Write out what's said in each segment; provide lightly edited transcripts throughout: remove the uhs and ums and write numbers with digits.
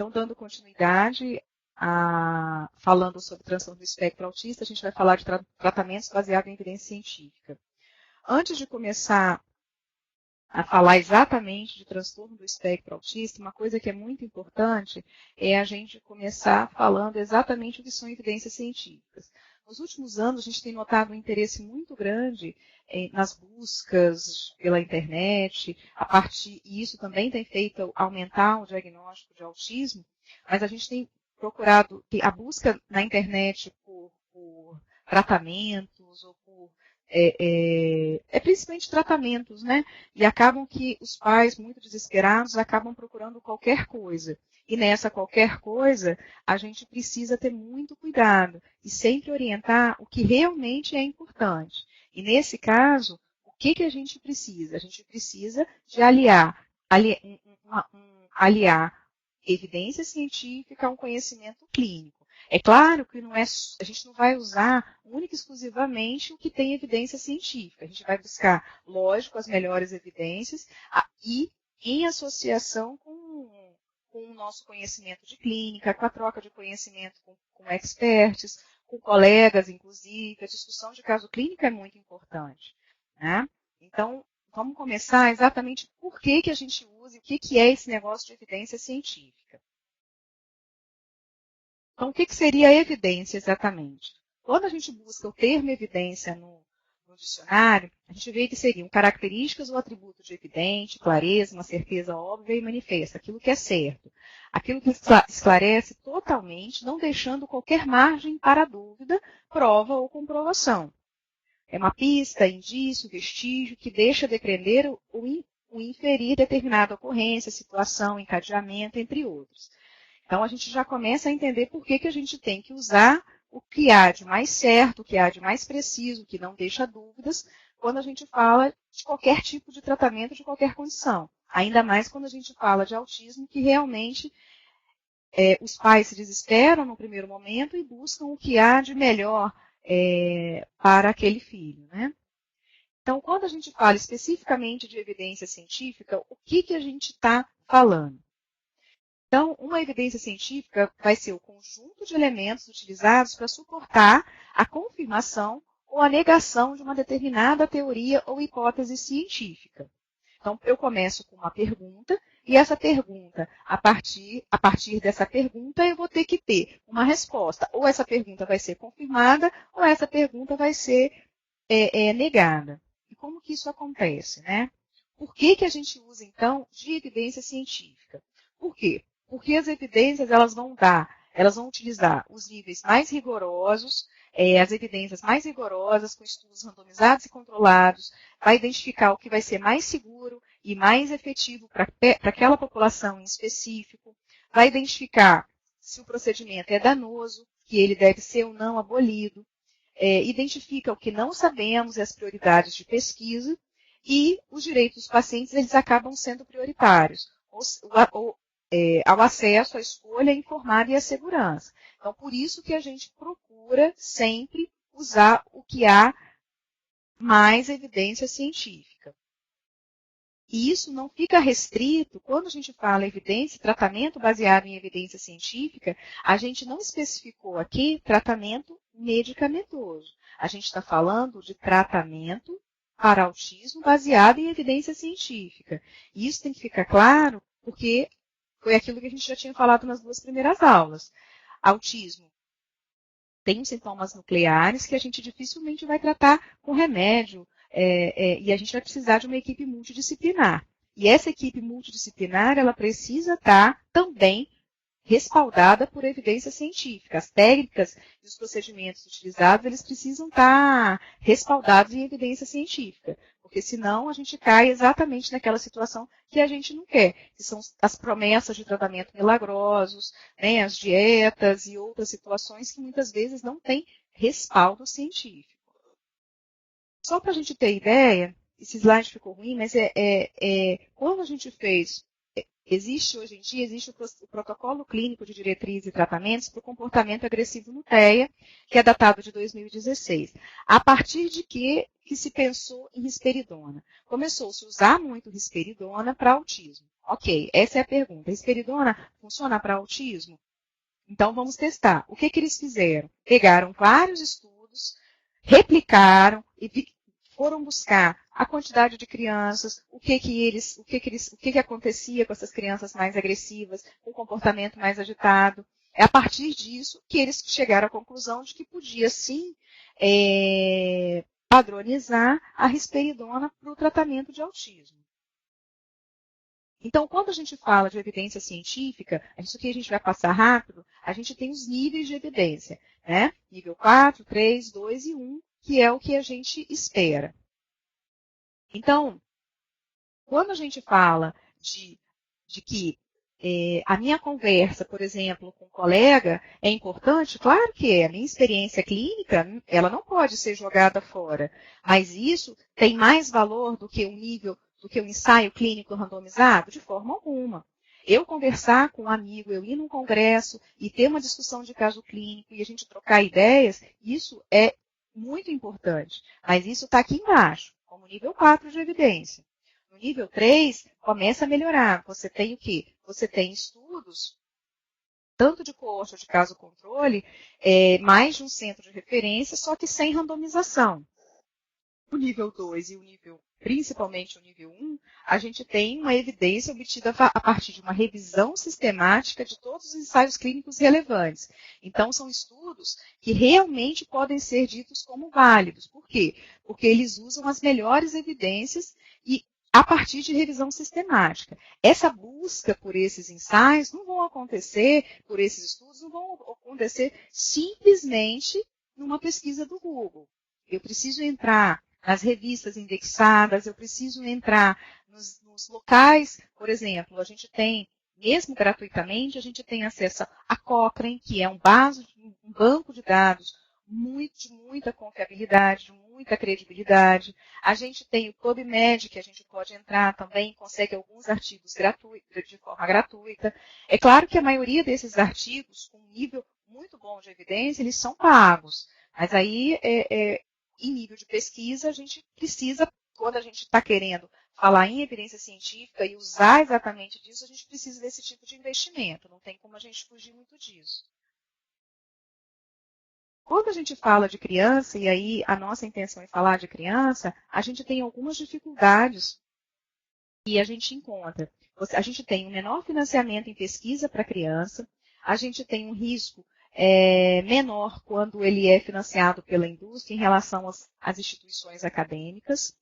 Então, dando continuidade, falando sobre transtorno do espectro autista, a gente vai falar de tratamentos baseados em evidência científica. Antes de começar a falar exatamente de transtorno do espectro autista, uma coisa que é muito importante é a gente começar falando exatamente o que são evidências científicas. Nos últimos anos, a gente tem notado um interesse muito grande nas buscas pela internet, e isso também tem feito aumentar o diagnóstico de autismo, mas a gente tem procurado que a busca na internet por tratamentos ou por principalmente tratamentos, né? E acabam que os pais, muito desesperados, acabam procurando qualquer coisa. E nessa qualquer coisa, a gente precisa ter muito cuidado e sempre orientar o que realmente é importante. E nesse caso, o que a gente precisa? A gente precisa de aliar evidência científica a um conhecimento clínico. É claro que a gente não vai usar única e exclusivamente o que tem evidência científica. A gente vai buscar, lógico, as melhores evidências e em associação com o nosso conhecimento de clínica, com a troca de conhecimento com experts, com colegas, inclusive. A discussão de caso clínico é muito importante, né? Então, vamos começar exatamente por que a gente usa e o que é esse negócio de evidência científica. Então, o que seria a evidência exatamente? Quando a gente busca o termo evidência no dicionário, a gente vê que seriam características ou atributos de evidente, clareza, uma certeza óbvia e manifesta, aquilo que é certo. Aquilo que esclarece totalmente, não deixando qualquer margem para dúvida, prova ou comprovação. É uma pista, indício, vestígio que deixa depender ou inferir determinada ocorrência, situação, encadeamento, entre outros. Então, a gente já começa a entender por que a gente tem que usar o que há de mais certo, o que há de mais preciso, o que não deixa dúvidas, quando a gente fala de qualquer tipo de tratamento, de qualquer condição. Ainda mais quando a gente fala de autismo, que realmente os pais se desesperam no primeiro momento e buscam o que há de melhor para aquele filho, né? Então, quando a gente fala especificamente de evidência científica, o que a gente está falando? Então, uma evidência científica vai ser o conjunto de elementos utilizados para suportar a confirmação ou a negação de uma determinada teoria ou hipótese científica. Então, eu começo com uma pergunta, e essa pergunta, a partir dessa pergunta, eu vou ter que ter uma resposta. Ou essa pergunta vai ser confirmada, ou essa pergunta vai ser negada. E como que isso acontece, né? Por que a gente usa, então, de evidência científica? Por quê? Porque as evidências elas vão utilizar os níveis mais rigorosos, as evidências mais rigorosas, com estudos randomizados e controlados, vai identificar o que vai ser mais seguro e mais efetivo para aquela população em específico, vai identificar se o procedimento é danoso, que ele deve ser ou não abolido, identifica o que não sabemos e as prioridades de pesquisa, e os direitos dos pacientes eles acabam sendo prioritários, ao acesso à escolha informada e à segurança. Então, por isso que a gente procura sempre usar o que há mais evidência científica. E isso não fica restrito, quando a gente fala evidência, tratamento baseado em evidência científica, a gente não especificou aqui tratamento medicamentoso. A gente está falando de tratamento para autismo baseado em evidência científica. E isso tem que ficar claro, porque foi aquilo que a gente já tinha falado nas duas primeiras aulas. Autismo tem sintomas nucleares que a gente dificilmente vai tratar com remédio, e a gente vai precisar de uma equipe multidisciplinar. E essa equipe multidisciplinar, ela precisa estar também respaldada por evidência científica. As técnicas e os procedimentos utilizados, eles precisam estar respaldados em evidência científica, porque senão a gente cai exatamente naquela situação que a gente não quer, que são as promessas de tratamento milagrosos, né, as dietas e outras situações que muitas vezes não têm respaldo científico. Só para a gente ter ideia, esse slide ficou ruim, mas quando a gente fez... Hoje em dia, existe o protocolo clínico de diretrizes e tratamentos para o comportamento agressivo no TEA, que é datado de 2016. A partir de que se pensou em risperidona? Começou-se a usar muito risperidona para autismo. Ok, essa é a pergunta. A risperidona funciona para autismo? Então, vamos testar. O que eles fizeram? Pegaram vários estudos, replicaram e foram buscar a quantidade de crianças, o que acontecia com essas crianças mais agressivas, com o comportamento mais agitado. É a partir disso que eles chegaram à conclusão de que podia, sim, padronizar a risperidona para o tratamento de autismo. Então, quando a gente fala de evidência científica, isso aqui a gente vai passar rápido, a gente tem os níveis de evidência, né? Nível 4, 3, 2 e 1, que é o que a gente espera. Então, quando a gente fala de que a minha conversa, por exemplo, com um colega é importante, claro que é. A minha experiência clínica, ela não pode ser jogada fora, mas isso tem mais valor do que um ensaio clínico randomizado? De forma alguma. Eu conversar com um amigo, eu ir num congresso e ter uma discussão de caso clínico e a gente trocar ideias, isso é muito importante. Mas isso está aqui embaixo, como nível 4 de evidência. No nível 3, começa a melhorar. Você tem o quê? Você tem estudos, tanto de coorte ou de caso controle, mais de um centro de referência, só que sem randomização. O nível 2 e o nível, principalmente o nível 1, a gente tem uma evidência obtida a partir de uma revisão sistemática de todos os ensaios clínicos relevantes. Então, são estudos que realmente podem ser ditos como válidos. Por quê? Porque eles usam as melhores evidências e a partir de revisão sistemática. Essa busca por esses ensaios não vão acontecer, por esses estudos, não vão acontecer simplesmente numa pesquisa do Google. Eu preciso entrar nas revistas indexadas, eu preciso entrar nos locais, por exemplo, a gente tem, mesmo gratuitamente, a gente tem acesso a Cochrane, que é um banco de dados de muita confiabilidade, de muita credibilidade. A gente tem o PubMed, que a gente pode entrar também, consegue alguns artigos de forma gratuita. É claro que a maioria desses artigos, com um nível muito bom de evidência, eles são pagos. Mas aí, em nível de pesquisa, a gente precisa, quando a gente está querendo falar em evidência científica e usar exatamente disso, a gente precisa desse tipo de investimento. Não tem como a gente fugir muito disso. Quando a gente fala de criança, e aí a nossa intenção é falar de criança, a gente tem algumas dificuldades que a gente encontra. A gente tem um menor financiamento em pesquisa para criança, a gente tem um risco menor quando ele é financiado pela indústria em relação às instituições acadêmicas.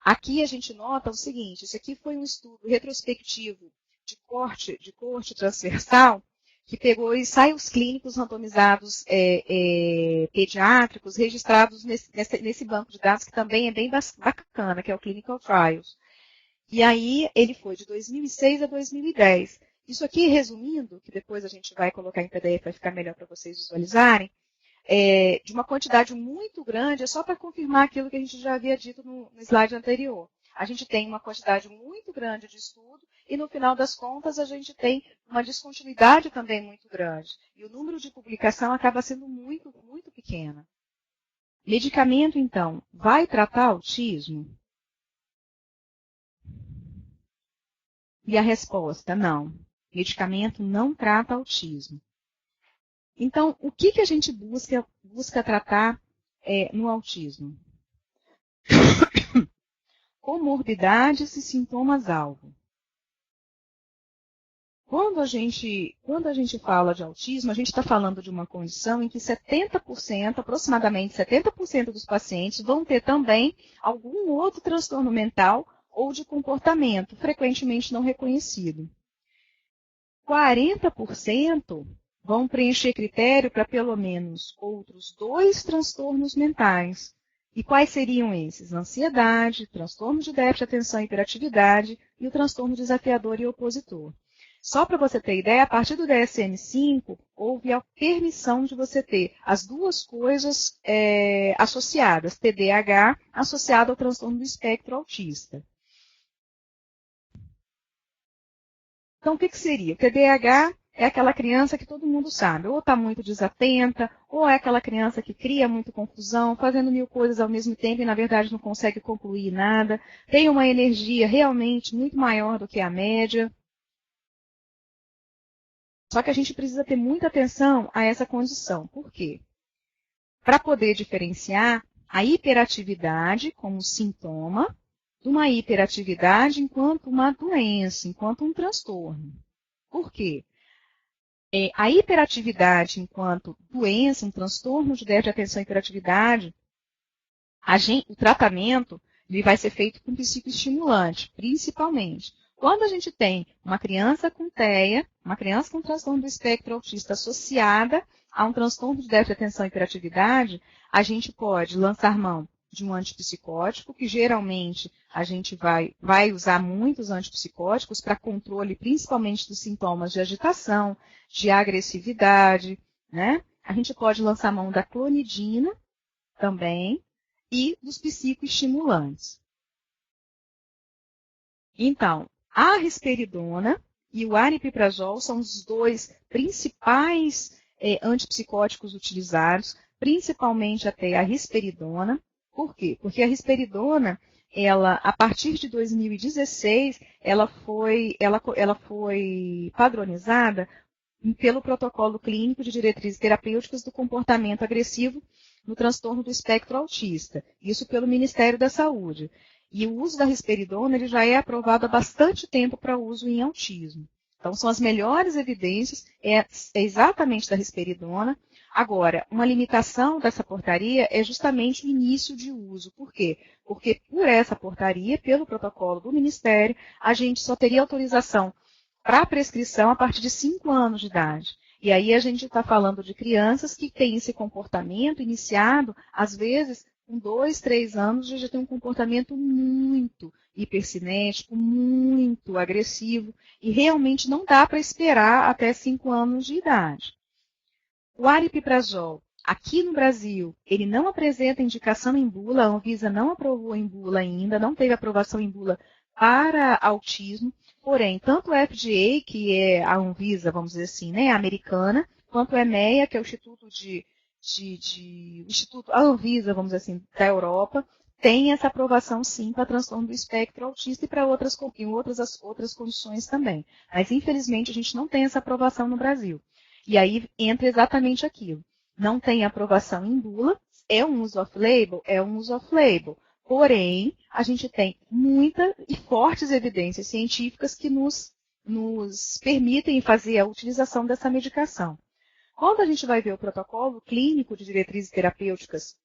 Aqui a gente nota o seguinte, isso aqui foi um estudo retrospectivo de corte transversal, que pegou ensaios clínicos randomizados pediátricos registrados nesse banco de dados, que também é bem bacana, que é o Clinical Trials. E aí ele foi de 2006 a 2010. Isso aqui, resumindo, que depois a gente vai colocar em PDF para ficar melhor para vocês visualizarem, de uma quantidade muito grande, é só para confirmar aquilo que a gente já havia dito no slide anterior. A gente tem uma quantidade muito grande de estudo e, no final das contas, a gente tem uma descontinuidade também muito grande. E o número de publicação acaba sendo muito, muito pequeno. Medicamento, então, vai tratar autismo? E a resposta, não. Medicamento não trata autismo. Então, o que a gente busca tratar no autismo? Comorbidades e sintomas-alvo. Quando a gente fala de autismo, a gente está falando de uma condição em que 70%, aproximadamente 70% dos pacientes vão ter também algum outro transtorno mental ou de comportamento, frequentemente não reconhecido. 40% vão preencher critério para pelo menos outros 2 transtornos mentais. E quais seriam esses? Ansiedade, transtorno de déficit de atenção e hiperatividade e o transtorno desafiador e opositor. Só para você ter ideia, a partir do DSM-5, houve a permissão de você ter as duas coisas associadas, TDAH associado ao transtorno do espectro autista. Então, o que seria? O TDAH é aquela criança que todo mundo sabe, ou está muito desatenta, ou é aquela criança que cria muita confusão, fazendo 1000 coisas ao mesmo tempo e, na verdade, não consegue concluir nada, tem uma energia realmente muito maior do que a média. Só que a gente precisa ter muita atenção a essa condição. Por quê? Para poder diferenciar a hiperatividade como sintoma de uma hiperatividade enquanto uma doença, enquanto um transtorno. Por quê? A hiperatividade enquanto doença, um transtorno de déficit de atenção e hiperatividade, o tratamento ele vai ser feito com psicoestimulante, principalmente. Quando a gente tem uma criança com TEA, uma criança com transtorno do espectro autista associada a um transtorno de déficit de atenção e hiperatividade, a gente pode lançar mão de um antipsicótico, que geralmente a gente vai usar muitos antipsicóticos para controle principalmente dos sintomas de agitação, de agressividade, né? A gente pode lançar mão da clonidina também e dos psicoestimulantes. Então, a risperidona e o aripiprazol são os dois principais antipsicóticos utilizados, principalmente até a risperidona. Por quê? Porque a risperidona, a partir de 2016, ela foi padronizada pelo protocolo clínico de diretrizes terapêuticas do comportamento agressivo no transtorno do espectro autista. Isso pelo Ministério da Saúde. E o uso da risperidona ele já é aprovado há bastante tempo para uso em autismo. Então, são as melhores evidências, é exatamente da risperidona. Agora, uma limitação dessa portaria é justamente o início de uso. Por quê? Porque por essa portaria, pelo protocolo do Ministério, a gente só teria autorização para prescrição a partir de 5 anos de idade. E aí a gente está falando de crianças que têm esse comportamento iniciado, às vezes, com 2, 3 anos, já tem um comportamento muito hipercinético, muito agressivo, e realmente não dá para esperar até 5 anos de idade. O aripiprazol, aqui no Brasil, ele não apresenta indicação em bula, a Anvisa não aprovou em bula ainda, não teve aprovação em bula para autismo, porém, tanto a FDA, que é a Anvisa, vamos dizer assim, né, americana, quanto a EMEA, que é o a Anvisa, vamos dizer assim, da Europa, tem essa aprovação sim para transtorno do espectro autista e para outras condições também. Mas, infelizmente, a gente não tem essa aprovação no Brasil. E aí entra exatamente aquilo. Não tem aprovação em bula, é um uso off-label? É um uso off-label. Porém, a gente tem muitas e fortes evidências científicas que nos permitem fazer a utilização dessa medicação. Quando a gente vai ver o protocolo clínico de diretrizes terapêuticas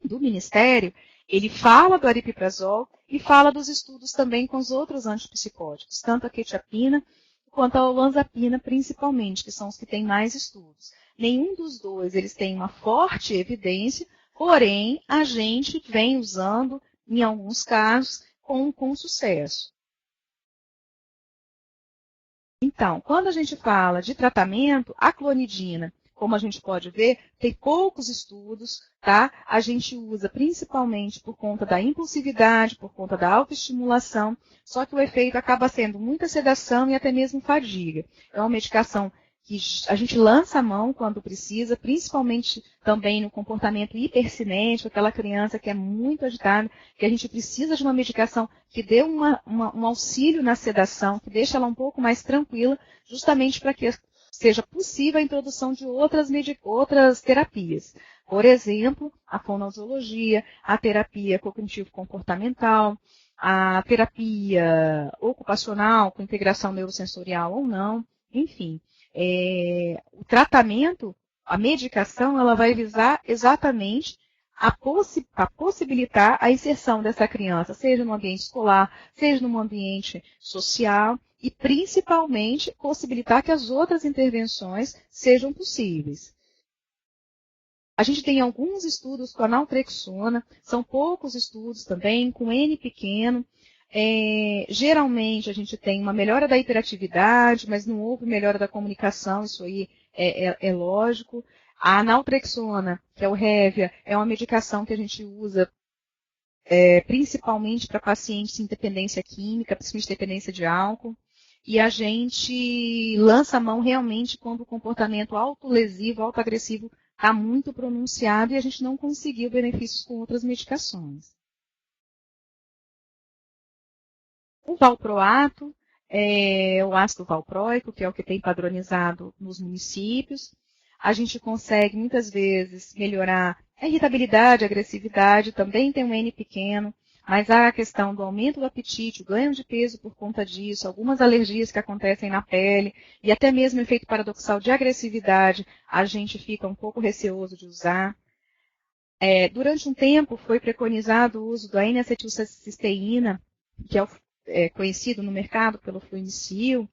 do Ministério, ele fala do aripiprazol e fala dos estudos também com os outros antipsicóticos, tanto a quetiapina quanto a olanzapina, principalmente, que são os que têm mais estudos. Nenhum dos dois eles têm uma forte evidência, porém, a gente vem usando, em alguns casos, com sucesso. Então, quando a gente fala de tratamento, a clonidina, como a gente pode ver, tem poucos estudos, tá? A gente usa principalmente por conta da impulsividade, por conta da autoestimulação, só que o efeito acaba sendo muita sedação e até mesmo fadiga. É uma medicação que a gente lança a mão quando precisa, principalmente também no comportamento hipercinético, aquela criança que é muito agitada, que a gente precisa de uma medicação que dê um auxílio na sedação, que deixe ela um pouco mais tranquila, justamente para que seja possível a introdução de outras terapias. Por exemplo, a fonoaudiologia, a terapia cognitivo-comportamental, a terapia ocupacional com integração neurosensorial ou não, enfim. O tratamento, a medicação, ela vai visar exatamente a possibilitar a inserção dessa criança, seja no ambiente escolar, seja no ambiente social, e principalmente possibilitar que as outras intervenções sejam possíveis. A gente tem alguns estudos com a naltrexona, são poucos estudos também, com N pequeno. Geralmente a gente tem uma melhora da hiperatividade, mas não houve melhora da comunicação, isso aí é lógico. A naltrexona, que é o Hevia, é uma medicação que a gente usa principalmente para pacientes em dependência química, principalmente dependência de álcool. e a gente lança a mão realmente quando o comportamento autolesivo, autoagressivo está muito pronunciado e a gente não conseguiu benefícios com outras medicações. O valproato é o ácido valproico, que é o que tem padronizado nos municípios. A gente consegue, muitas vezes, melhorar a irritabilidade, a agressividade, também tem um N pequeno, mas há a questão do aumento do apetite, o ganho de peso por conta disso, algumas alergias que acontecem na pele, e até mesmo o efeito paradoxal de agressividade, a gente fica um pouco receoso de usar. Durante um tempo, foi preconizado o uso da N-acetilcisteína, que é conhecido no mercado pelo Fluimicil.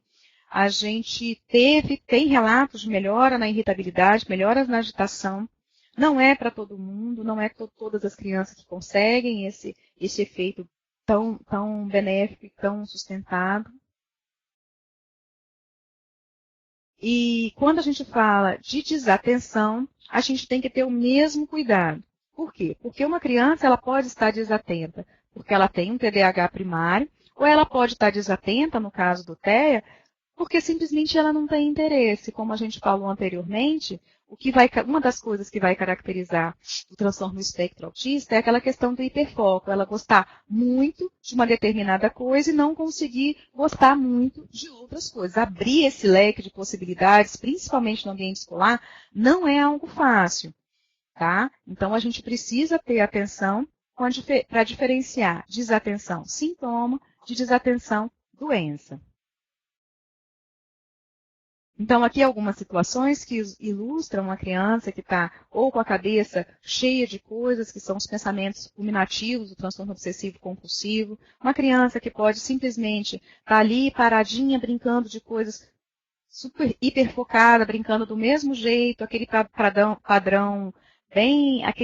A gente tem relatos de melhora na irritabilidade, melhoras na agitação. Não é para todo mundo, não é todas as crianças que conseguem esse efeito tão benéfico e tão sustentado. E quando a gente fala de desatenção, a gente tem que ter o mesmo cuidado. Por quê? Porque uma criança ela pode estar desatenta porque ela tem um TDAH primário, ou ela pode estar desatenta, no caso do TEA, porque simplesmente ela não tem interesse. Como a gente falou anteriormente, uma das coisas que vai caracterizar o transtorno do espectro autista é aquela questão do hiperfoco, ela gostar muito de uma determinada coisa e não conseguir gostar muito de outras coisas. Abrir esse leque de possibilidades, principalmente no ambiente escolar, não é algo fácil, tá? Então a gente precisa ter atenção para diferenciar desatenção sintoma de desatenção doença. Então, aqui algumas situações que ilustram uma criança que está ou com a cabeça cheia de coisas, que são os pensamentos ruminativos do transtorno obsessivo-compulsivo. Uma criança que pode simplesmente estar ali paradinha, brincando de coisas super hiperfocada, brincando do mesmo jeito, aquele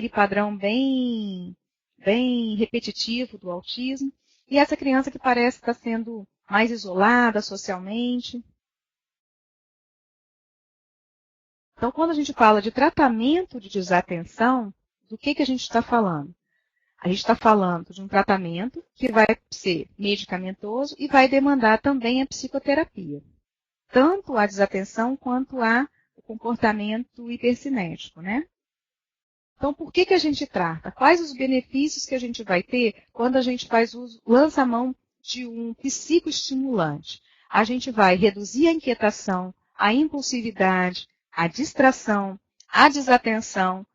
padrão bem repetitivo do autismo. E essa criança que parece estar sendo mais isolada socialmente. Então, quando a gente fala de tratamento de desatenção, do que a gente está falando? A gente está falando de um tratamento que vai ser medicamentoso e vai demandar também a psicoterapia. Tanto a desatenção quanto o comportamento hipercinético, né? Então, por que a gente trata? Quais os benefícios que a gente vai ter quando a gente lança a mão de um psicoestimulante? A gente vai reduzir a inquietação, a impulsividade, a distração, a desatenção,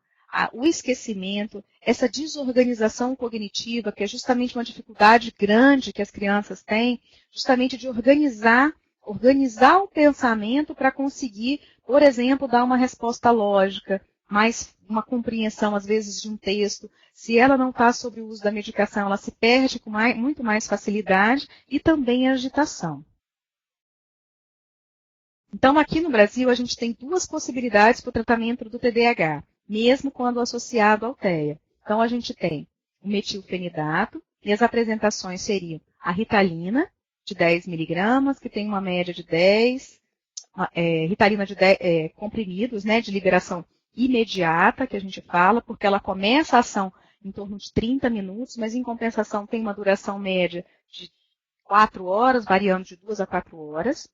o esquecimento, essa desorganização cognitiva, que é justamente uma dificuldade grande que as crianças têm, justamente de organizar o pensamento para conseguir, por exemplo, dar uma resposta lógica, mais uma compreensão, às vezes, de um texto. Se ela não está sob o uso da medicação, ela se perde com muito mais facilidade e também a agitação. Então, aqui no Brasil, a gente tem duas possibilidades para o tratamento do TDAH, mesmo quando associado ao TEA. Então, a gente tem o metilfenidato, e as apresentações seriam a Ritalina, de 10 miligramas, que tem uma média de 10, Ritalina de 10 comprimidos, né, de liberação imediata, que a gente fala, porque ela começa a ação em torno de 30 minutos, mas em compensação tem uma duração média de 4 horas, variando de 2 a 4 horas.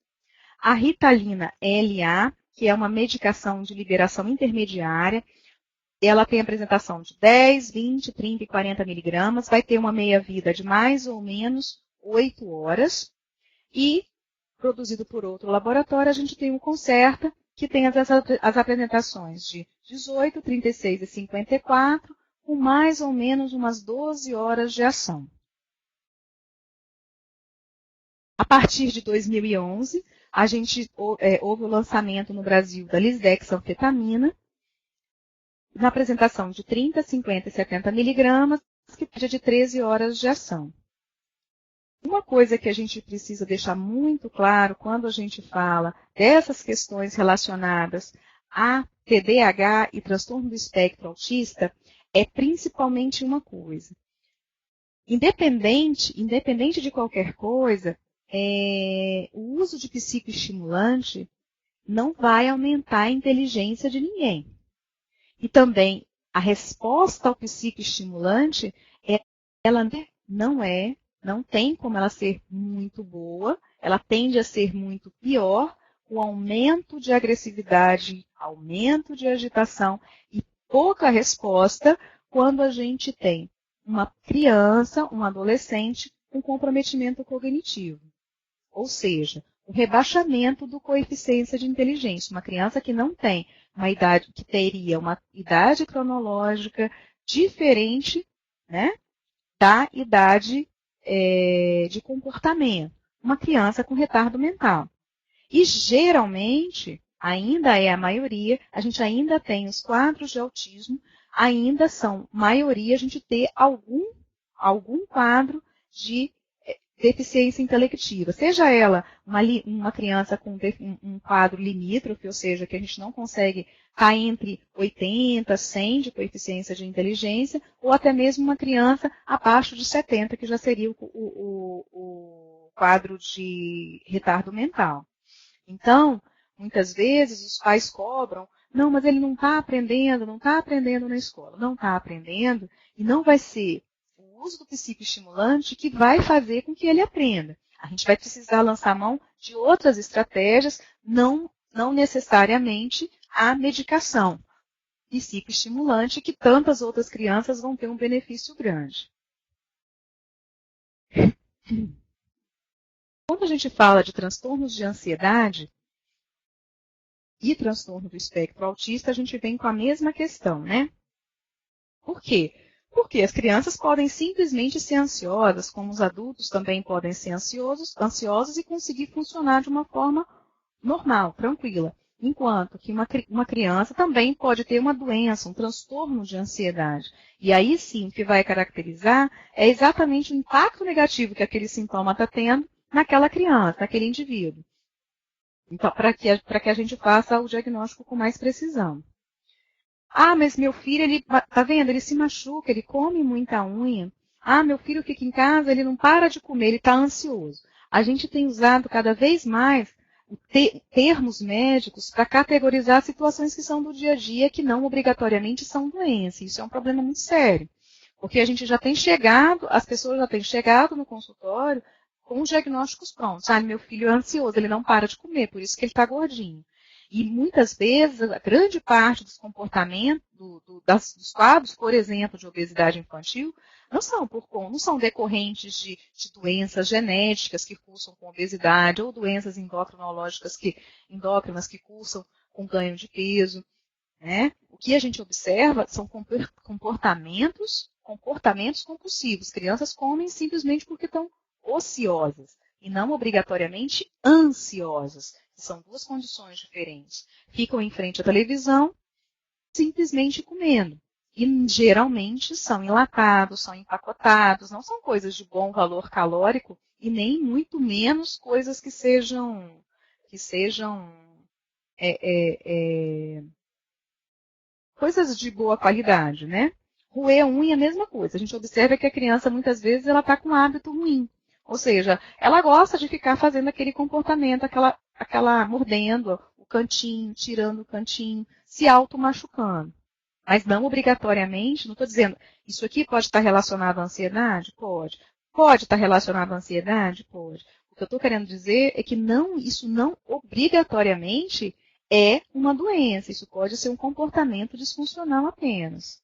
A Ritalina LA, que é uma medicação de liberação intermediária, ela tem apresentação de 10, 20, 30 e 40 miligramas, vai ter uma meia-vida de mais ou menos 8 horas, e, produzido por outro laboratório, a gente tem o Concerta, que tem as apresentações de 18, 36 e 54, com mais ou menos umas 12 horas de ação. A partir de 2011, houve o lançamento no Brasil da lisdexanfetamina, na apresentação de 30, 50 e 70 miligramas, que pede de 13 horas de ação. Uma coisa que a gente precisa deixar muito claro quando a gente fala dessas questões relacionadas a TDAH e transtorno do espectro autista é principalmente uma coisa. Independente de qualquer coisa, o uso de psicoestimulante não vai aumentar a inteligência de ninguém. E também a resposta ao psicoestimulante, ela não tem como ela ser muito boa, ela tende a ser muito pior, com aumento de agressividade, aumento de agitação e pouca resposta quando a gente tem uma criança, um adolescente com comprometimento cognitivo. Ou seja, o rebaixamento do coeficiente de inteligência. Uma criança que não tem uma idade, que teria uma idade cronológica diferente, né, da idade de comportamento. Uma criança com retardo mental. E geralmente, ainda é a maioria, a gente ainda tem os quadros de autismo, ainda são maioria a gente ter algum quadro de deficiência intelectiva, seja ela uma criança com um quadro limítrofe, ou seja, que a gente não consegue estar entre 80, 100 de coeficiência de inteligência, ou até mesmo uma criança abaixo de 70, que já seria o quadro de retardo mental. Então, muitas vezes os pais cobram, não, mas ele não está aprendendo na escola, não está aprendendo e não vai ser o uso do psicoestimulante que vai fazer com que ele aprenda. A gente vai precisar lançar mão de outras estratégias, não necessariamente a medicação psicoestimulante, que tantas outras crianças vão ter um benefício grande. Quando a gente fala de transtornos de ansiedade e transtorno do espectro autista, a gente vem com a mesma questão, né? Por quê? Porque as crianças podem simplesmente ser ansiosas, como os adultos também podem ser ansiosos e conseguir funcionar de uma forma normal, tranquila. Enquanto que uma criança também pode ter uma doença, um transtorno de ansiedade. E aí sim, o que vai caracterizar é exatamente o impacto negativo que aquele sintoma está tendo naquela criança, naquele indivíduo. Então, para que a gente faça o diagnóstico com mais precisão. Ah, mas meu filho, ele, tá vendo? Ele se machuca, ele come muita unha. Ah, meu filho fica em casa, ele não para de comer, ele está ansioso. A gente tem usado cada vez mais termos médicos para categorizar situações que são do dia a dia, que não obrigatoriamente são doenças. Isso é um problema muito sério. Porque a gente já tem chegado, as pessoas já têm chegado no consultório com os diagnósticos prontos. Ah, meu filho é ansioso, ele não para de comer, por isso que ele está gordinho. E muitas vezes, a grande parte dos comportamentos, dos quadros, por exemplo, de obesidade infantil, não são decorrentes de doenças genéticas que cursam com obesidade, ou doenças endocrinológicas endócrinas que cursam com ganho de peso. Né? O que a gente observa são comportamentos compulsivos. Crianças comem simplesmente porque estão ociosas e não obrigatoriamente ansiosas. São duas condições diferentes. Ficam em frente à televisão, simplesmente comendo. E geralmente são enlatados, são empacotados, não são coisas de bom valor calórico e nem muito menos coisas que sejam coisas de boa qualidade, né? Roer a unha é a mesma coisa. A gente observa que a criança, muitas vezes, ela está com um hábito ruim. Ou seja, ela gosta de ficar fazendo aquele comportamento, aquela mordendo o cantinho, tirando o cantinho, se auto-machucando. Mas não obrigatoriamente, não estou dizendo, isso aqui pode estar relacionado à ansiedade? Pode. Pode estar relacionado à ansiedade? Pode. O que eu estou querendo dizer é que isso não obrigatoriamente é uma doença. Isso pode ser um comportamento disfuncional apenas.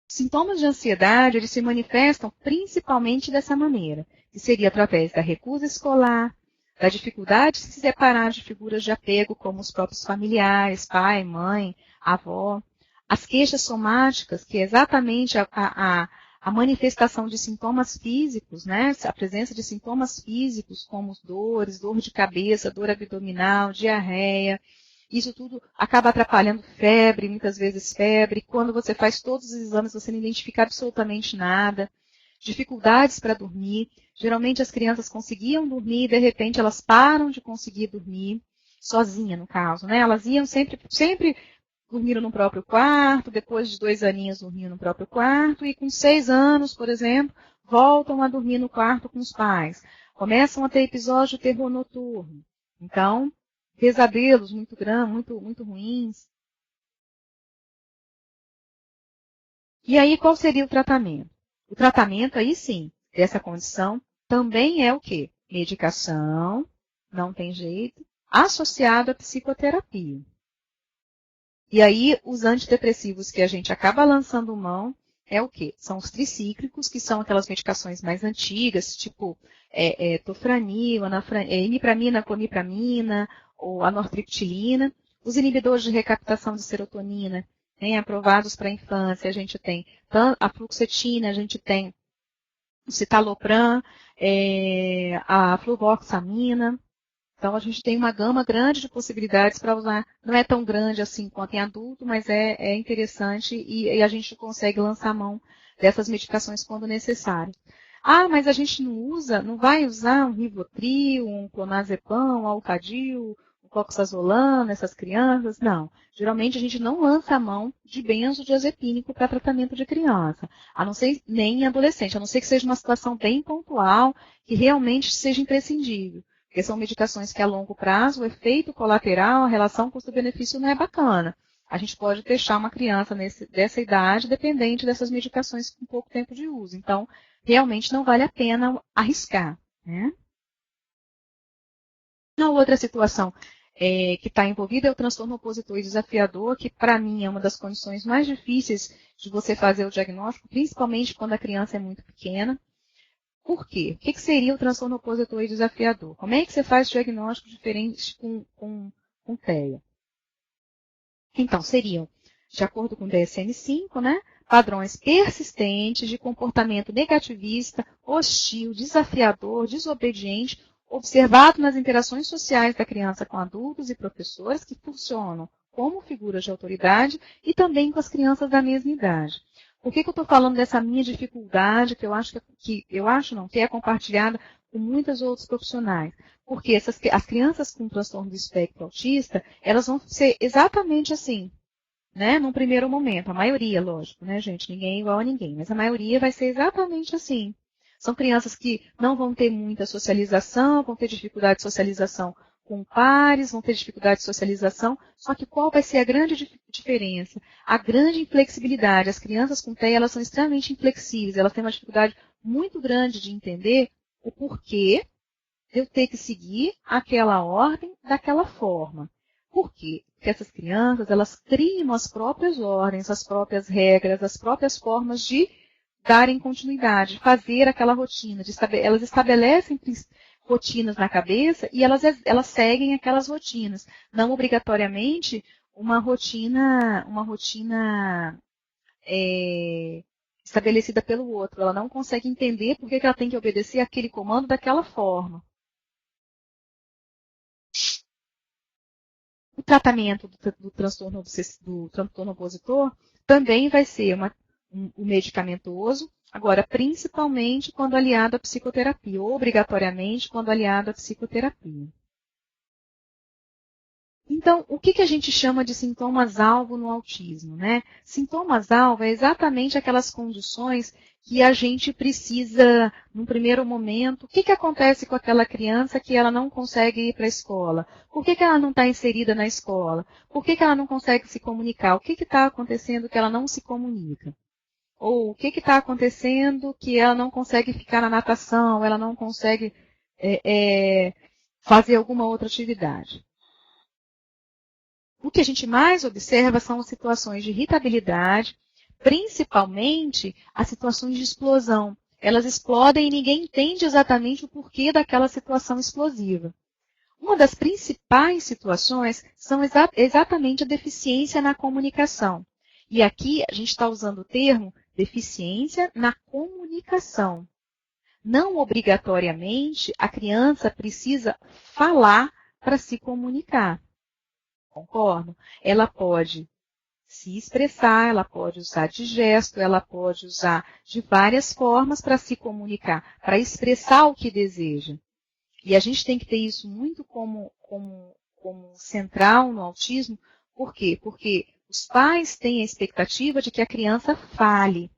Sintomas de ansiedade, eles se manifestam principalmente dessa maneira, que seria através da recusa escolar, da dificuldade de se separar de figuras de apego, como os próprios familiares, pai, mãe, avó, as queixas somáticas, que é exatamente a manifestação de sintomas físicos, né? A presença de sintomas físicos, como dores, dor de cabeça, dor abdominal, diarreia. Isso tudo acaba atrapalhando febre, muitas vezes febre. Quando você faz todos os exames, você não identifica absolutamente nada. Dificuldades para dormir. Geralmente as crianças conseguiam dormir e de repente elas param de conseguir dormir, sozinha no caso, né? Elas iam sempre dormiram no próprio quarto, depois de 2 aninhos dormiam no próprio quarto, e com 6 anos, por exemplo, voltam a dormir no quarto com os pais. Começam a ter episódios de terror noturno. Então, pesadelos muito grandes, muito ruins. E aí, qual seria o tratamento? O tratamento, aí sim, dessa condição também é o quê? Medicação, não tem jeito, associado à psicoterapia. E aí, os antidepressivos que a gente acaba lançando mão é o quê? São os tricíclicos, que são aquelas medicações mais antigas, tipo tofranil, imipramina, clomipramina, ou a nortriptilina. Os inibidores de recaptação de serotonina, aprovados para a infância, a gente tem a fluoxetina, a gente tem o citalopram, a fluvoxamina. Então, a gente tem uma gama grande de possibilidades para usar. Não é tão grande assim quanto em adulto, mas é interessante e a gente consegue lançar mão dessas medicações quando necessário. Ah, mas a gente não vai usar um Rivotril, um clonazepam, um Alcadil, um cloxazolam nessas crianças? Não. Geralmente a gente não lança a mão de benzodiazepínico para tratamento de criança, a não ser nem em adolescente, a não ser que seja uma situação bem pontual, que realmente seja imprescindível. Porque são medicações que a longo prazo, o efeito colateral, a relação custo-benefício não é bacana. A gente pode deixar uma criança dessa idade dependente dessas medicações com pouco tempo de uso. Então, realmente não vale a pena arriscar. Né? Uma outra situação que está envolvida é o transtorno opositor e desafiador, que para mim é uma das condições mais difíceis de você fazer o diagnóstico, principalmente quando a criança é muito pequena. Por quê? O que seria o transtorno opositor e desafiador? Como é que você faz diagnósticos diferentes com TEA? Então, seriam, de acordo com o DSM-5, né, padrões persistentes de comportamento negativista, hostil, desafiador, desobediente, observado nas interações sociais da criança com adultos e professores que funcionam como figuras de autoridade e também com as crianças da mesma idade. Por que eu estou falando dessa minha dificuldade, que é compartilhada com muitos outros profissionais? Porque as crianças com transtorno do espectro autista, elas vão ser exatamente assim, né? Num primeiro momento. A maioria, lógico, né, gente? Ninguém é igual a ninguém, mas a maioria vai ser exatamente assim. São crianças que não vão ter muita socialização, vão ter dificuldade de socialização com pares, vão ter dificuldade de socialização, só que qual vai ser a grande diferença? A grande inflexibilidade. As crianças com TEA, elas são extremamente inflexíveis, elas têm uma dificuldade muito grande de entender o porquê de eu ter que seguir aquela ordem daquela forma. Por quê? Porque essas crianças, elas criam as próprias ordens, as próprias regras, as próprias formas de darem continuidade, fazer aquela rotina. Elas estabelecem rotinas na cabeça e elas seguem aquelas rotinas. Não obrigatoriamente uma rotina estabelecida pelo outro. Ela não consegue entender por que ela tem que obedecer aquele comando daquela forma. O tratamento do transtorno opositor também vai ser um medicamentoso, agora principalmente quando aliado à psicoterapia, ou obrigatoriamente quando aliado à psicoterapia. Então, o que a gente chama de sintomas-alvo no autismo? Né? Sintomas-alvo é exatamente aquelas condições que a gente precisa, num primeiro momento, o que acontece com aquela criança que ela não consegue ir para a escola? Por que ela não está inserida na escola? Por que ela não consegue se comunicar? O que está acontecendo que ela não se comunica? Ou o que está acontecendo que ela não consegue ficar na natação, ela não consegue fazer alguma outra atividade? O que a gente mais observa são as situações de irritabilidade, principalmente as situações de explosão. Elas explodem e ninguém entende exatamente o porquê daquela situação explosiva. Uma das principais situações são exatamente a deficiência na comunicação. E aqui a gente está usando o termo deficiência na comunicação. Não obrigatoriamente a criança precisa falar para se comunicar. Concordo? Ela pode se expressar, ela pode usar de gesto, ela pode usar de várias formas para se comunicar, para expressar o que deseja. E a gente tem que ter isso muito como central no autismo. Por quê? Porque os pais têm a expectativa de que a criança fale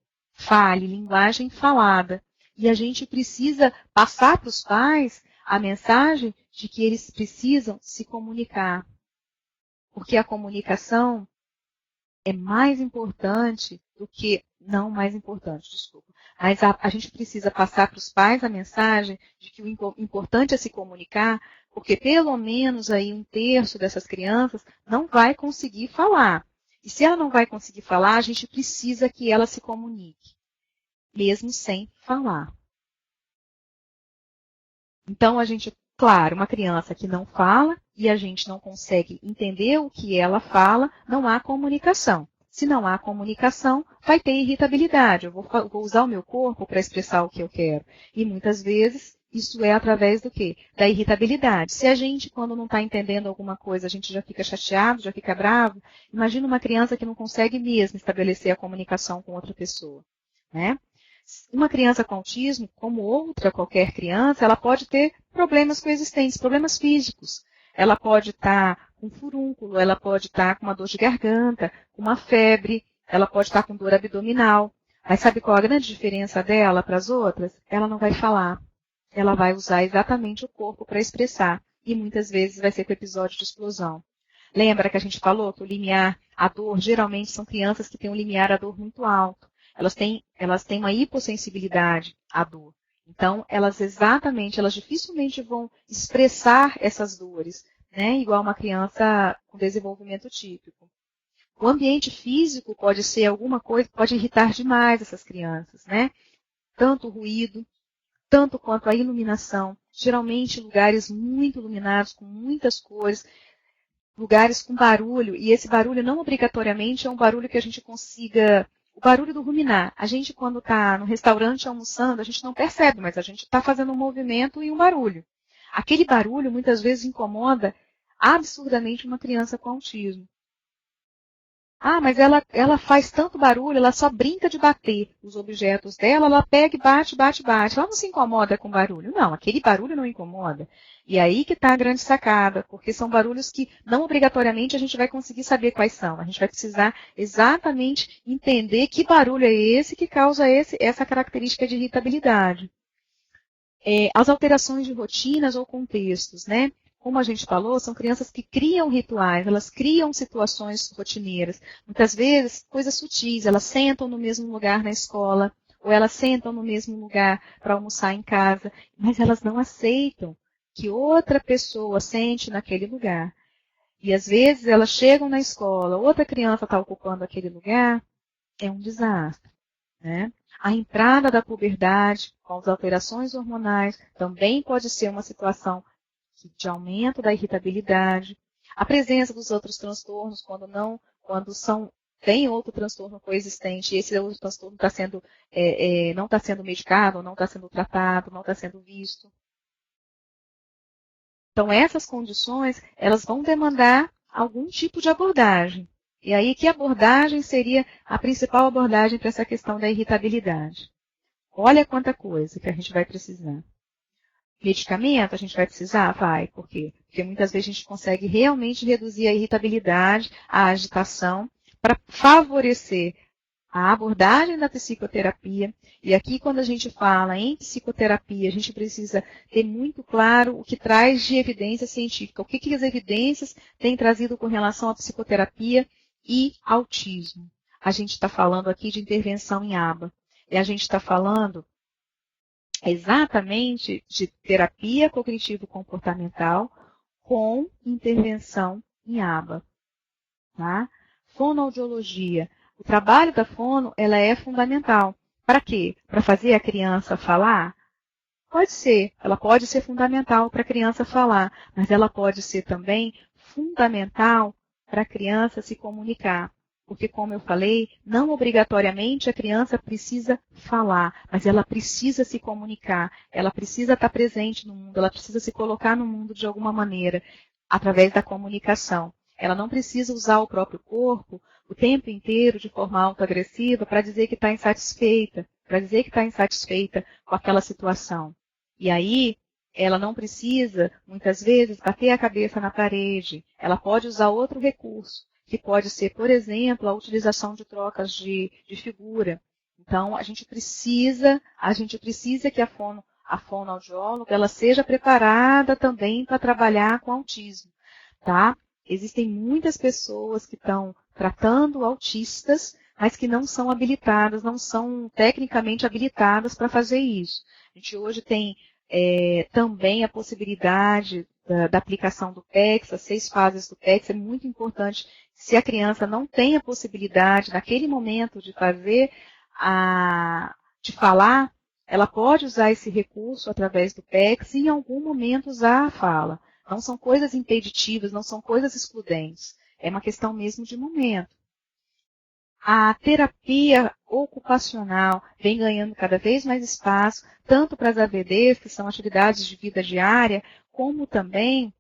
linguagem falada. E a gente precisa passar para os pais a mensagem de que eles precisam se comunicar. Porque a comunicação é mais importante do que, não mais importante, desculpa, Mas a gente precisa passar para os pais a mensagem de que o importante é se comunicar, porque pelo menos aí 1/3 dessas crianças não vai conseguir falar. E se ela não vai conseguir falar, a gente precisa que ela se comunique, mesmo sem falar. Então, claro, uma criança que não fala e a gente não consegue entender o que ela fala, não há comunicação. Se não há comunicação, vai ter irritabilidade. Eu vou usar o meu corpo para expressar o que eu quero. E muitas vezes isso é através do quê? Da irritabilidade. Se a gente, quando não está entendendo alguma coisa, a gente já fica chateado, já fica bravo, imagina uma criança que não consegue mesmo estabelecer a comunicação com outra pessoa, né? Uma criança com autismo, como outra qualquer criança, ela pode ter problemas coexistentes, problemas físicos. Ela pode estar com furúnculo, ela pode estar com uma dor de garganta, com uma febre, ela pode estar com dor abdominal. Mas sabe qual a grande diferença dela para as outras? Ela não vai falar. Ela vai usar exatamente o corpo para expressar. E muitas vezes vai ser com episódio de explosão. Lembra que a gente falou que o limiar, a dor, geralmente são crianças que têm um limiar à dor muito alto. Elas têm uma hipossensibilidade à dor. Então, elas dificilmente vão expressar essas dores, né? Igual uma criança com desenvolvimento típico. O ambiente físico pode ser alguma coisa, pode irritar demais essas crianças, né? Tanto o ruído, tanto quanto a iluminação. Geralmente, lugares muito iluminados, com muitas cores, lugares com barulho, e esse barulho não obrigatoriamente é um barulho que a gente consiga... O barulho do ruminar. A gente, quando está no restaurante almoçando, a gente não percebe, mas a gente está fazendo um movimento e um barulho. Aquele barulho, muitas vezes, incomoda absurdamente uma criança com autismo. Ah, mas ela faz tanto barulho, ela só brinca de bater os objetos dela, ela pega e bate, bate, bate. Ela não se incomoda com barulho. Não, aquele barulho não incomoda. E aí que está a grande sacada, porque são barulhos que não obrigatoriamente a gente vai conseguir saber quais são. A gente vai precisar exatamente entender que barulho é esse que causa essa característica de irritabilidade. As alterações de rotinas ou contextos, né? Como a gente falou, são crianças que criam rituais, elas criam situações rotineiras. Muitas vezes, coisas sutis, elas sentam no mesmo lugar na escola, ou elas sentam no mesmo lugar para almoçar em casa, mas elas não aceitam que outra pessoa sente naquele lugar. E às vezes elas chegam na escola, outra criança está ocupando aquele lugar, é um desastre, né? A entrada da puberdade, com as alterações hormonais, também pode ser uma situação de aumento da irritabilidade. A presença dos outros transtornos, tem outro transtorno coexistente, e esse outro transtorno não está sendo medicado, não está sendo tratado, não está sendo visto. Então, essas condições, elas vão demandar algum tipo de abordagem. E aí, que abordagem seria a principal abordagem para essa questão da irritabilidade? Olha quanta coisa que a gente vai precisar. Medicamento a gente vai precisar? Vai. Por quê? Porque muitas vezes a gente consegue realmente reduzir a irritabilidade, a agitação, para favorecer a abordagem da psicoterapia. E aqui, quando a gente fala em psicoterapia, a gente precisa ter muito claro o que traz de evidência científica. O que as evidências têm trazido com relação à psicoterapia e autismo. A gente está falando aqui de intervenção em aba. E a gente está falando exatamente de terapia cognitivo-comportamental com intervenção em aba. Tá? Fonoaudiologia. O trabalho da fono, ela é fundamental. Para quê? Para fazer a criança falar? Pode ser. Ela pode ser fundamental para a criança falar, mas ela pode ser também fundamental para a criança se comunicar. Porque, como eu falei, não obrigatoriamente a criança precisa falar, mas ela precisa se comunicar, ela precisa estar presente no mundo, ela precisa se colocar no mundo de alguma maneira, através da comunicação. Ela não precisa usar o próprio corpo o tempo inteiro de forma autoagressiva para dizer que está insatisfeita, com aquela situação. E aí, ela não precisa, muitas vezes, bater a cabeça na parede. Ela pode usar outro recurso, que pode ser, por exemplo, a utilização de trocas de figura. Então, a gente precisa que a fonoaudióloga ela seja preparada também para trabalhar com autismo. Tá? Existem muitas pessoas que estão tratando autistas, mas que não são habilitadas, não são tecnicamente habilitadas para fazer isso. A gente hoje tem também a possibilidade da aplicação do PECS, as 6 fases do PECS. É muito importante, se a criança não tem a possibilidade, naquele momento, de falar, ela pode usar esse recurso através do PECS e, em algum momento, usar a fala. Não são coisas impeditivas, não são coisas excludentes. É uma questão mesmo de momento. A terapia ocupacional vem ganhando cada vez mais espaço, tanto para as AVDs, que são atividades de vida diária, como também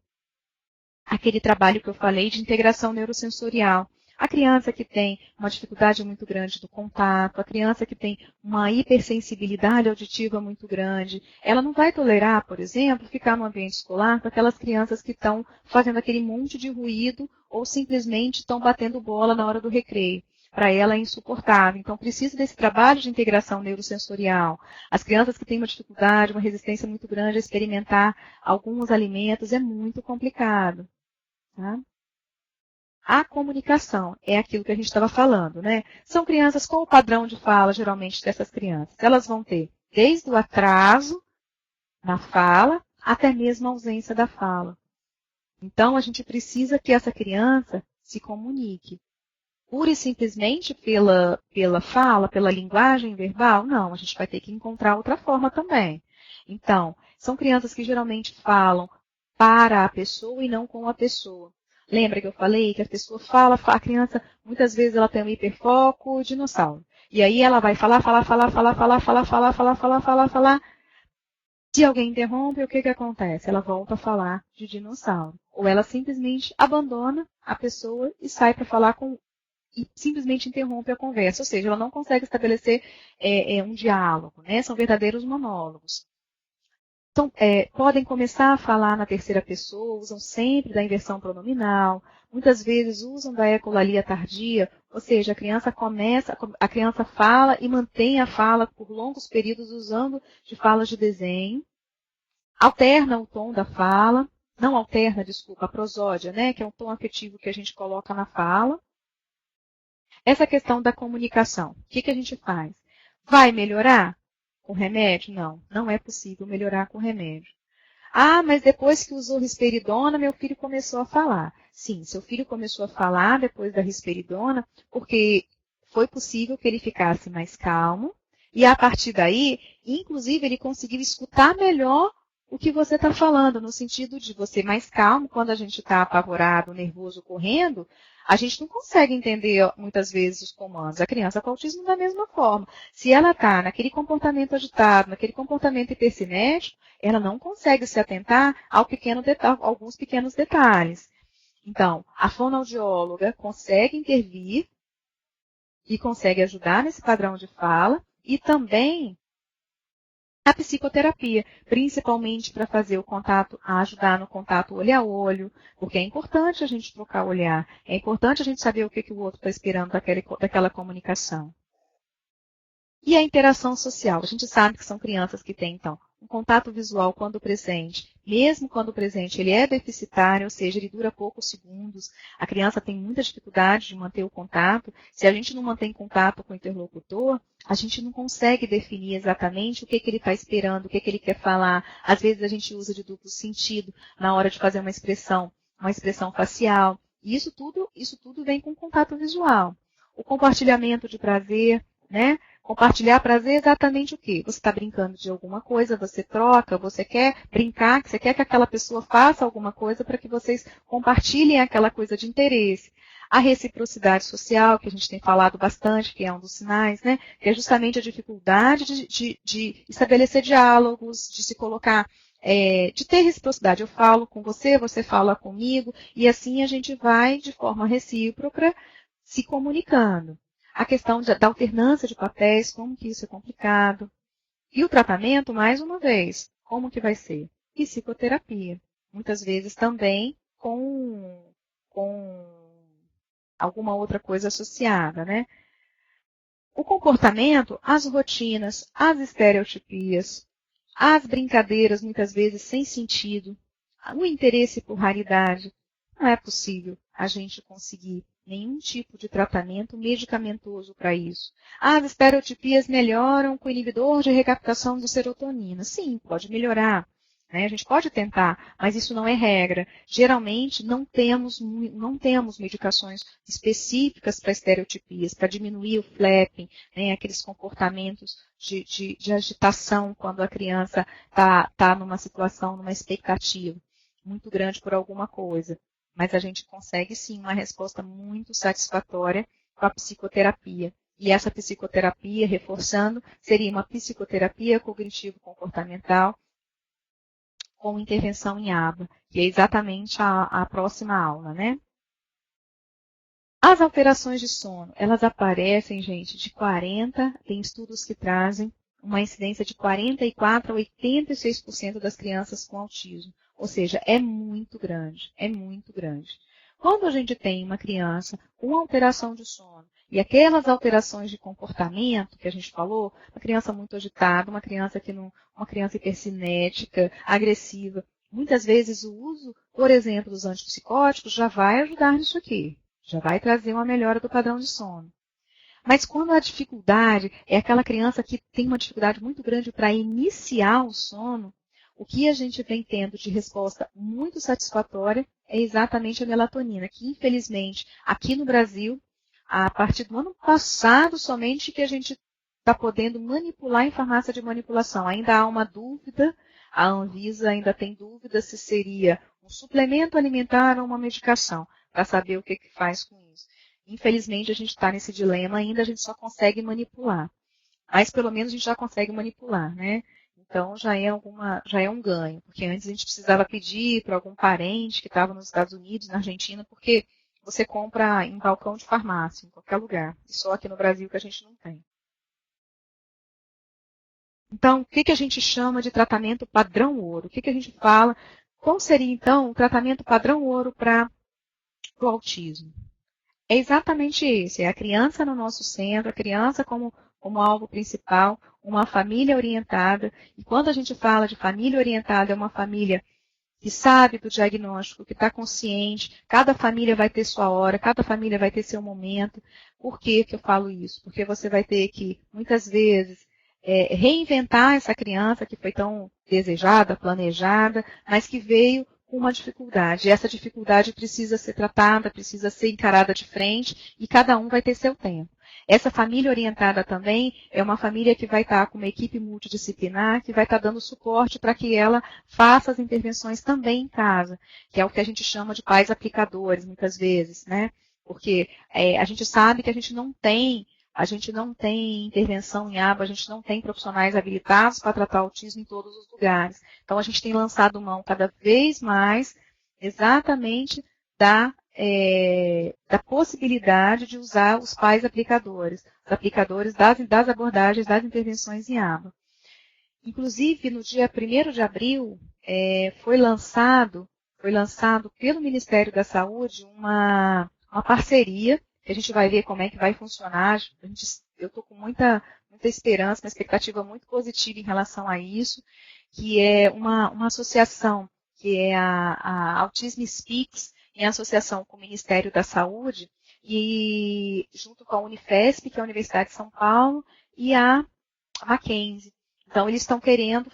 aquele trabalho que eu falei de integração neurosensorial. A criança que tem uma dificuldade muito grande do contato, a criança que tem uma hipersensibilidade auditiva muito grande, ela não vai tolerar, por exemplo, ficar no ambiente escolar com aquelas crianças que estão fazendo aquele monte de ruído ou simplesmente estão batendo bola na hora do recreio. Para ela é insuportável. Então, precisa desse trabalho de integração neurosensorial. As crianças que têm uma dificuldade, uma resistência muito grande a experimentar alguns alimentos, é muito complicado. Tá? A comunicação é aquilo que a gente estava falando, né? São crianças com o padrão de fala, geralmente, dessas crianças. Elas vão ter desde o atraso na fala, até mesmo a ausência da fala. Então, a gente precisa que essa criança se comunique. Pura e simplesmente pela fala, pela linguagem verbal? Não, a gente vai ter que encontrar outra forma também. Então, são crianças que geralmente falam para a pessoa e não com a pessoa. Lembra que eu falei que a pessoa fala, a criança, muitas vezes ela tem um hiperfoco dinossauro. E aí ela vai falar. Se alguém interrompe, o que acontece? Ela volta a falar de dinossauro. Ou ela simplesmente abandona a pessoa e sai para falar e simplesmente interrompe a conversa. Ou seja, ela não consegue estabelecer um diálogo, né? São verdadeiros monólogos. Então, podem começar a falar na terceira pessoa, usam sempre da inversão pronominal, muitas vezes usam da ecolalia tardia, ou seja, a criança fala e mantém a fala por longos períodos usando de falas de desenho, alterna o tom da fala, não alterna, desculpa, a prosódia, né, que é um tom afetivo que a gente coloca na fala. Essa questão da comunicação, o que a gente faz? Vai melhorar? Com remédio? Não, não é possível melhorar com remédio. Ah, mas depois que usou risperidona, meu filho começou a falar. Sim, seu filho começou a falar depois da risperidona, porque foi possível que ele ficasse mais calmo, e a partir daí, inclusive, ele conseguiu escutar melhor o que você está falando, no sentido de você mais calmo, quando a gente está apavorado, nervoso, correndo, a gente não consegue entender muitas vezes os comandos. A criança com autismo da mesma forma. Se ela está naquele comportamento agitado, naquele comportamento hipercinético, ela não consegue se atentar alguns pequenos detalhes. Então, a fonoaudióloga consegue intervir e consegue ajudar nesse padrão de fala e também a psicoterapia, principalmente para fazer o contato, ajudar no contato olho a olho, porque é importante a gente trocar o olhar, é importante a gente saber o que o outro está esperando daquela comunicação. E a interação social, a gente sabe que são crianças que têm, então, um contato visual quando presente, mesmo quando presente, ele é deficitário, ou seja, ele dura poucos segundos, a criança tem muita dificuldade de manter o contato. Se a gente não mantém contato com o interlocutor, a gente não consegue definir exatamente o que ele está esperando, o que ele quer falar. Às vezes a gente usa de duplo sentido na hora de fazer uma expressão facial. E isso tudo vem com contato visual. O compartilhamento de prazer, né? Compartilhar prazer é exatamente o quê? Você está brincando de alguma coisa, você troca, você quer brincar, você quer que aquela pessoa faça alguma coisa para que vocês compartilhem aquela coisa de interesse. A reciprocidade social, que a gente tem falado bastante, que é um dos sinais, né? Que é justamente a dificuldade de estabelecer diálogos, de se colocar, de ter reciprocidade. Eu falo com você, você fala comigo, e assim a gente vai, de forma recíproca, se comunicando. A questão da alternância de papéis, como que isso é complicado. E o tratamento, mais uma vez, como que vai ser? Psicoterapia. Muitas vezes também com alguma outra coisa associada, né? O comportamento, as rotinas, as estereotipias, as brincadeiras, muitas vezes sem sentido, o interesse por raridade, não é possível a gente conseguir nenhum tipo de tratamento medicamentoso para isso. As estereotipias melhoram com o inibidor de recaptação de serotonina. Sim, pode melhorar. Né? A gente pode tentar, mas isso não é regra. Geralmente, não temos medicações específicas para estereotipias, para diminuir o flapping, né? Aqueles comportamentos de agitação quando a criança está numa situação, numa expectativa muito grande por alguma coisa. Mas a gente consegue, sim, uma resposta muito satisfatória com a psicoterapia. E essa psicoterapia, reforçando, seria uma psicoterapia cognitivo-comportamental com intervenção em aba, que é exatamente a próxima aula, né? As alterações de sono, elas aparecem, gente, tem estudos que trazem uma incidência de 44% a 86% das crianças com autismo. Ou seja, é muito grande, é muito grande. Quando a gente tem uma criança com alteração de sono e aquelas alterações de comportamento que a gente falou, uma criança muito agitada, uma criança hipercinética, agressiva, muitas vezes o uso, por exemplo, dos antipsicóticos já vai ajudar nisso aqui, já vai trazer uma melhora do padrão de sono. Mas quando a dificuldade é aquela criança que tem uma dificuldade muito grande para iniciar o sono, o que a gente vem tendo de resposta muito satisfatória é exatamente a melatonina, que infelizmente aqui no Brasil, a partir do ano passado somente que a gente está podendo manipular em farmácia de manipulação. Ainda há uma dúvida, a Anvisa ainda tem dúvida se seria um suplemento alimentar ou uma medicação, para saber o que faz com isso. Infelizmente, a gente está nesse dilema ainda, a gente só consegue manipular. Mas, pelo menos, a gente já consegue manipular, né? Então, já é um ganho. Porque antes a gente precisava pedir para algum parente que estava nos Estados Unidos, na Argentina, porque você compra em balcão de farmácia, em qualquer lugar. E só aqui no Brasil que a gente não tem. Então, o que a gente chama de tratamento padrão ouro? O que a gente fala? Qual seria, então, o tratamento padrão ouro para o autismo? É exatamente esse, é a criança no nosso centro, a criança como alvo principal, uma família orientada. E quando a gente fala de família orientada, é uma família que sabe do diagnóstico, que está consciente, cada família vai ter sua hora, cada família vai ter seu momento. Por que eu falo isso? Porque você vai ter que, muitas vezes, reinventar essa criança que foi tão desejada, planejada, mas que veio com uma dificuldade. E essa dificuldade precisa ser tratada, precisa ser encarada de frente e cada um vai ter seu tempo. Essa família orientada também é uma família que vai estar com uma equipe multidisciplinar, que vai estar dando suporte para que ela faça as intervenções também em casa, que é o que a gente chama de pais aplicadores, muitas vezes, né? Porque a gente sabe que a gente não tem intervenção em aba, a gente não tem profissionais habilitados para tratar autismo em todos os lugares. Então, a gente tem lançado mão cada vez mais exatamente da possibilidade de usar os pais aplicadores, os aplicadores das abordagens, das intervenções em aba. Inclusive, no dia 1º de abril, foi lançado pelo Ministério da Saúde uma parceria, que a gente vai ver como é que vai funcionar. Eu estou com muita esperança, uma expectativa muito positiva em relação a isso, que é uma associação, que é a Autism Speaks, em associação com o Ministério da Saúde, e junto com a Unifesp, que é a Universidade de São Paulo, e a Mackenzie. Então, eles estão querendo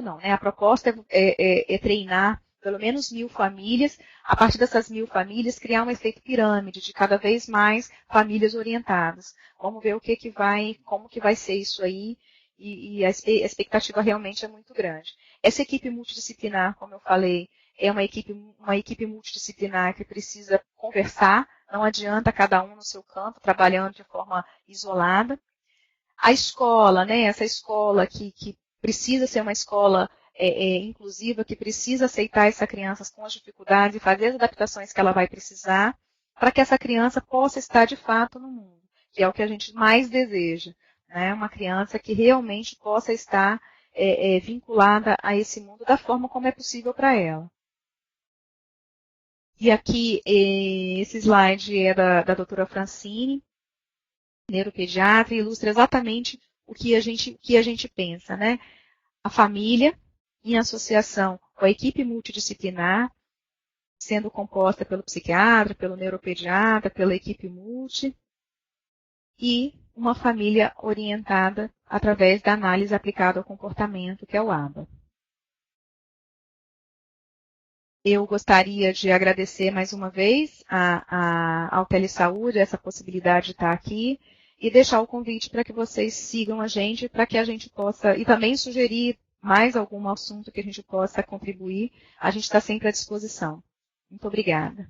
não, né? A proposta é treinar pelo menos 1.000 famílias, a partir dessas 1.000 famílias, criar um efeito pirâmide de cada vez mais famílias orientadas. Vamos ver como que vai ser isso aí, e a expectativa realmente é muito grande. Essa equipe multidisciplinar, como eu falei, é uma equipe multidisciplinar que precisa conversar, não adianta cada um no seu canto, trabalhando de forma isolada. A escola, né, essa escola que precisa ser uma escola inclusiva, que precisa aceitar essa criança com as dificuldades e fazer as adaptações que ela vai precisar para que essa criança possa estar de fato no mundo, que é o que a gente mais deseja, né? Uma criança que realmente possa estar vinculada a esse mundo da forma como é possível para ela. E aqui, esse slide é da doutora Francine, neuropediatra, e ilustra exatamente o que a gente pensa, né? A família, em associação com a equipe multidisciplinar, sendo composta pelo psiquiatra, pelo neuropediatra, pela equipe multi, e uma família orientada através da análise aplicada ao comportamento, que é o ABA. Eu gostaria de agradecer mais uma vez ao Telesaúde essa possibilidade de estar aqui e deixar o convite para que vocês sigam a gente, para que a gente possa, e também sugerir mais algum assunto que a gente possa contribuir, a gente está sempre à disposição. Muito obrigada.